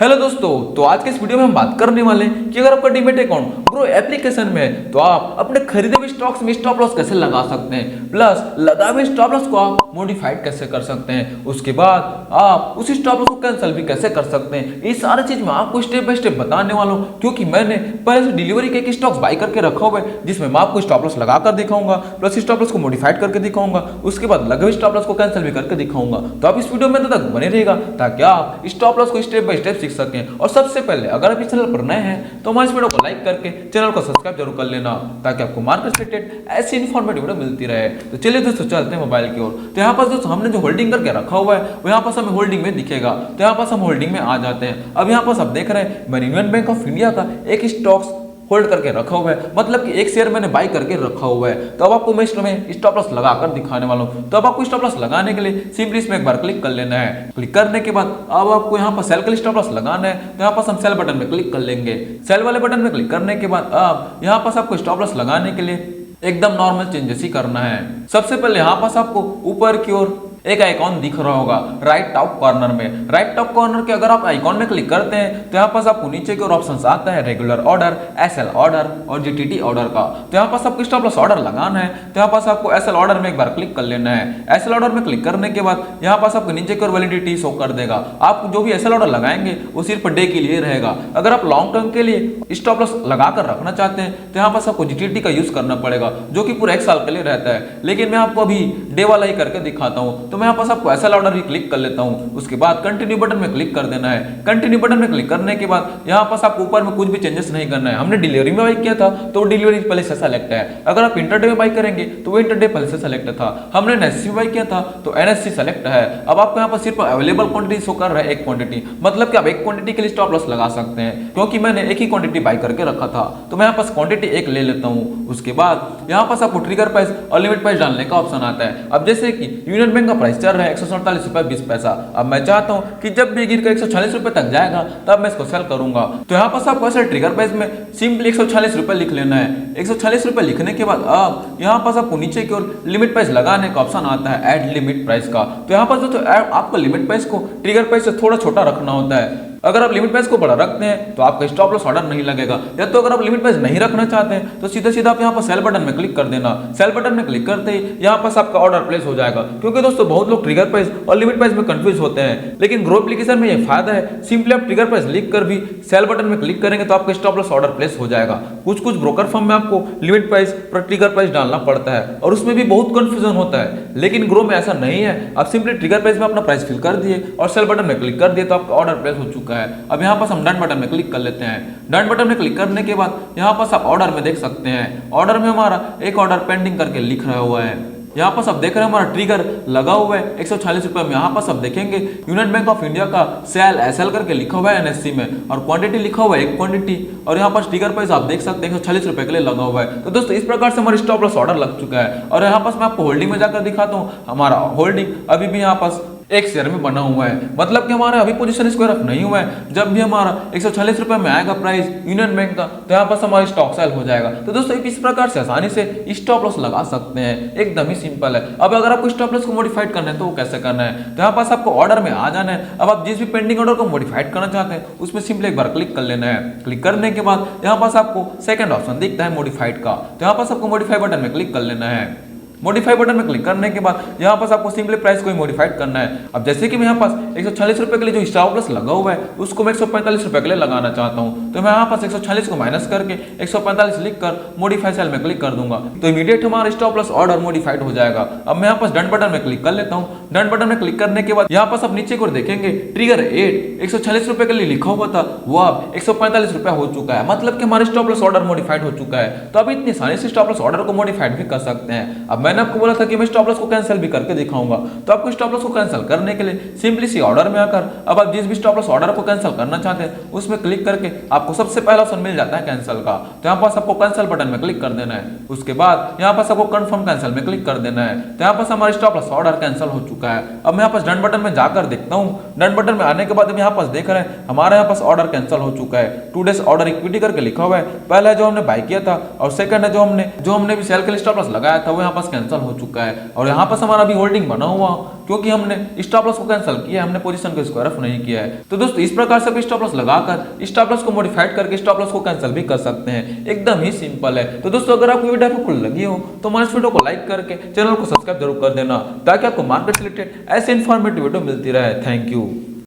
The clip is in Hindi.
हेलो दोस्तों, तो आज के इस वीडियो में हम बात करने वाले हैं कि अगर आपका डीमैट अकाउंट ग्रो एप्लीकेशन में है तो आप अपने खरीदे हुए स्टॉक्स में स्टॉप लॉस कैसे लगा सकते हैं, प्लस लगाए हुए स्टॉप लॉस को आप मॉडिफाइड कैसे कर सकते हैं, उसके बाद आप उस स्टॉप लॉस को कैंसिल भी कैसे कर सकते हैं। ये सारी चीज मैं आपको स्टेप बाय स्टेप बताने वाला हूँ, क्योंकि मैंने पहले से डिलीवरी के एक स्टॉक्स बाय करके रखा हुआ है जिसमें मैं आपको स्टॉप लॉस लगाकर दिखाऊंगा, प्लस स्टॉप लॉस को मॉडिफाइड करके दिखाऊंगा, उसके बाद लगे हुए स्टॉप लॉस को कैंसिल भी करके दिखाऊंगा। तो आप इस वीडियो में तक बने रहेगा ताकि आप स्टॉप लॉस को स्टेप बाय स्टेप सीख सकें। और सबसे पहले अगर आप इस चैनल पर नए हैं तो हमारे इस वीडियो को लाइक करके चैनल को सब्सक्राइब जरूर कर लेना ताकि आपको मार्केट से रिलेटेड ऐसी इन्फॉर्मेटिव वीडियो मिलती रहे। तो चलिए दोस्तों चलते हैं मोबाइल की ओर। तो यहाँ पर दोस्तों हमने जो होल्डिंग करके रखा हुआ है वो यहाँ पर हमें होल्डिंग में दिखेगा। तो यहाँ पर हम होल्डिंग में आ जाते हैं। अब यहाँ पर आप देख रहे हैं मैंने यूनियन बैंक ऑफ इंडिया का एक स्टॉक्स होल्ड करके रखा हुआ है, मतलब कि एक शेयर मैंने बाई करके रखा हुआ है। तो अब आपको मैं इसमें स्टॉप लॉस लगाकर दिखाने वाला हूं। तो अब आपको स्टॉप लॉस लगाने के लिए सिंपली इसमें एक बार क्लिक कर लेना है। क्लिक करने के बाद अब आपको यहाँ पर सेल के लिए स्टॉप लॉस लगाना है। तो यहाँ पर हम सेल बटन में क्लिक कर लेंगे। सेल वाले बटन में क्लिक करने के बाद अब यहाँ पर आपको स्टॉप लॉस लगाने के लिए एकदम नॉर्मल चेंजेस ही करना है। सबसे पहले यहाँ पर आपको ऊपर की ओर एक आइकॉन दिख रहा होगा राइट टॉप कॉर्नर में। राइट टॉप कॉर्नर के अगर आप आइकॉन में क्लिक करते हैं तो यहाँ पास आपको नीचे की ओर ऑप्शंस आता है रेगुलर ऑर्डर, एसएल ऑर्डर और जीटीटी ऑर्डर का। तो यहाँ पास आपको स्टॉप लॉस ऑर्डर लगाना है। तो यहाँ पास आपको एसएल ऑर्डर में एक बार क्लिक कर लेना है। एसएल ऑर्डर में क्लिक करने के बाद यहाँ पास आपको नीचे की ओर वैलिडिटी शो कर देगा। आप जो भी एसएल ऑर्डर लगाएंगे वो सिर्फ डे के लिए रहेगा। अगर आप लॉन्ग टर्म के लिए स्टॉप लॉस लगाकर रखना चाहते हैं तो यहाँ पास आपको जीटीटी का यूज करना पड़ेगा जो कि पूरा 1 साल के लिए रहता है, लेकिन मैं आपको अभी डे वाला ही करके दिखाता हूँ। तो मैं यहाँ पास आपको ऑर्डर भी क्लिक कर लेता हूं। उसके बाद कंटिन्यू बटन में क्लिक कर देना है। कंटिन्यू बटन में क्लिक करने के बाद यहां पास आपको ऊपर में कुछ भी चेंजेस नहीं करना है। हमने डिलीवरी में बाई किया था तो डिलीवरी पहले से सेलेक्ट है। अगर आप इंटरडे में बाई करेंगे तो वो इंटरडे पहले से सेलेक्ट था। हमने एनएससी में बाई किया था तो एनएससी सेलेक्ट है। अब आपको यहां पर सिर्फ अवेलेबल क्वांटिटी शो कर रहा है, एक क्वांटिटी, मतलब कि आप एक क्वांटिटी के लिए स्टॉप लॉस लगा सकते हैं। क्योंकि मैंने एक ही क्वांटिटी बाई करके रखा था तो मैं यहां पास क्वांटिटी एक ले लेता हूं। उसके बाद यहां पास आपको ट्रिगर प्राइस और लिमिट प्राइस डालने का ऑप्शन आता है। अब जैसे कि यूनियन बैंक का प्राइस चल रहा है 147 रुपए 20 पैसा। अब मैं चाहता हूं कि जब भी गिर कर 146 रुपए तक जाएगा तब मैं इसको सेल करूंगा। तो यहाँ पर आपको ऐसा ट्रिगर प्राइस में सिंपली 146 रुपए लिख लेना है। 146 रुपए लिखने के बाद अब यहाँ पर आपको नीचे की ओर लिमिट प्राइस लगाने का ऑप्शन आता है ऐड लिमिट प्राइस का। तो यहाँ पर तो आपको लिमिट प्राइस को ट्रिगर प्राइस से थोड़ा छोटा रखना होता है। अगर आप लिमिट प्राइस को बड़ा रखते हैं तो आपका स्टॉप लॉस ऑर्डर नहीं लगेगा, या तो अगर आप लिमिट प्राइस नहीं रखना चाहते हैं तो सीधा सीधा आप यहाँ पर सेल बटन में क्लिक कर देना। सेल बटन में क्लिक करते ही यहाँ पर आपका ऑर्डर प्लेस हो जाएगा। क्योंकि दोस्तों बहुत लोग ट्रिगर प्राइस और लिमिट प्राइस में कंफ्यूज होते हैं, लेकिन ग्रो एप्लीकेशन में ये फायदा है, सिंपली आप ट्रिगर प्राइस लिख कर भी सेल बटन में क्लिक करेंगे तो आपका स्टॉप लॉस ऑर्डर प्लेस हो जाएगा। कुछ ब्रोकर फर्म में आपको लिमिट प्राइस पर ट्रिगर प्राइस डालना पड़ता है और उसमें भी बहुत कंफ्यूजन होता है, लेकिन ग्रो में ऐसा नहीं है। आप सिंपली ट्रिगर प्राइस में अपना प्राइस फिल कर दिए और सेल बटन में क्लिक कर दिए तो आपका ऑर्डर प्लेस हो चुका है। अब यहाँ हम डन बटन में क्लिक कर लेते हैं। डन बटन में क्लिक करने के बाद यहाँ पर आप ऑर्डर में देख सकते हैं, ऑर्डर में हमारा एक ऑर्डर पेंडिंग करके लिख रहा हुआ है। यहाँ पर सब देख रहे हैं हमारा ट्रिगर लगा हुआ है 146 रुपए में। यहाँ पर सब देखेंगे यूनियन बैंक ऑफ इंडिया का सेल एसएल करके लिखा हुआ है एनएससी में, और क्वांटिटी लिखा हुआ है एक क्वांटिटी, और यहाँ पर ट्रिगर प्राइस आप देख सकते हैं 146 रुपए के लिए लगा हुआ है। तो दोस्तों इस प्रकार से हमारा स्टॉप लॉस ऑर्डर लग चुका है। और यहाँ पर मैं आपको होल्डिंग में जाकर दिखाता हूँ। हमारा होल्डिंग अभी भी यहाँ पास एक शेयर में बना हुआ है, मतलब कि हमारा अभी पोजीशन स्क्वायर ऑफ नहीं हुआ है। जब भी हमारा 146 रुपए में आएगा प्राइस यूनियन बैंक का तो यहाँ पर हमारा स्टॉक सेल हो जाएगा। तो दोस्तों इस प्रकार से आसानी से स्टॉप लॉस लगा सकते हैं, एकदम ही सिंपल है। अब अगर आपको स्टॉप लॉस को मॉडिफाइड करना है तो वो कैसे करना है, तो यहाँ पास आपको ऑर्डर में आ जाना है। अब आप जिस भी पेंडिंग ऑर्डर को मॉडिफाइड करना चाहते हैं उसमें सिंपली एक बार क्लिक कर लेना है। क्लिक करने के बाद यहाँ पास आपको सेकंड ऑप्शन दिखता है मॉडिफाइड का। तो यहाँ पास आपको मॉडिफाई बटन में क्लिक कर लेना है। मॉडिफाई बटन में क्लिक करने के बाद यहाँ पास आपको सिंपली प्राइस को मॉडिफाइड करना है। अब जैसे कि मैं यहाँ पास 146 रुपए के लिए जो स्टॉप लॉस लगा हुआ है उसको मैं 145 रुपए के लिए लगाना चाहता हूँ, तो मैं यहाँ पास 146 को माइनस करके 145 लिखकर मॉडिफाई सेल में क्लिक कर दूंगा तो इमीडिएट हमारा स्टॉप लॉस ऑर्डर मॉडिफाइड हो जाएगा। अब मैं यहाँ पास डन बटन में क्लिक कर लेता हूँ। डन बटन में क्लिक करने के बाद यहाँ पास आप नीचे को देखेंगे ट्रिगर 8 146 रुपए के लिए लिखा हुआ था वो अब 145 रुपए हो चुका है, मतलब कि हमारा स्टॉप लॉस ऑर्डर मॉडिफाइड हो चुका है। तो अब इतनी आसानी से स्टॉप लॉस ऑर्डर को मॉडिफाइड भी कर सकते हैं। अब मैंने आपको बोला था कि स्टॉप लॉस को कैंसिल भी करके दिखाऊंगा, तो आपको स्टॉप लॉस को कैंसिल करने के लिए सिंपली सी ऑर्डर में आकर अब आप जिस भी स्टॉप लॉस ऑर्डर को कैंसिल करना चाहते हैं उसमें क्लिक करके आपको सबसे पहला ऑप्शन मिल जाता है कैंसिल का। तो यहाँ पास आपको कैंसिल बटन में क्लिक कर देना है। उसके बाद यहाँ पास आपको कंफर्म कैंसिल में क्लिक कर देना है। तो यहाँ पास हमारा स्टॉप लॉस ऑर्डर कैंसिल हो चुका है। अब मैं यहाँ पास डन बटन में जाकर देखता हूँ। डन बटन में आने के बाद यहाँ पास देख रहे हैं हमारे यहाँ पास ऑर्डर कैंसिल हो चुका है। 2 डेज ऑर्डर इक्विटी करके लिखा हुआ है। पहला जो हमने बाय किया था और सेकंड है जो हमने भी सेल के लिए स्टॉप लॉस लगाया था वो यहाँ पास कैंसिल हो चुका है और यहाँ पर हमारा भी होल्डिंग बना हुआ, क्योंकि हमने स्टॉप लॉस को कैंसिल किया है, हमने पोजीशन को स्क्वायर ऑफ नहीं किया है। तो दोस्तों इस प्रकार से भी स्टॉप लॉस लगाकर स्टॉप लॉस को मॉडिफाइड करके स्टॉप लॉस को कैंसिल भी कर सकते हैं, एकदम ही सिंपल है। तो दोस्तों अगर आपको वीडियो हेल्पफुल लगी हो तो हमारे इस वीडियो को लाइक करके चैनल को सब्सक्राइब जरूर कर देना, ताकि आपको मार्केट से रिलेटेड ऐसे इन्फॉर्मेटिव वीडियो मिलती रहे। Thank you.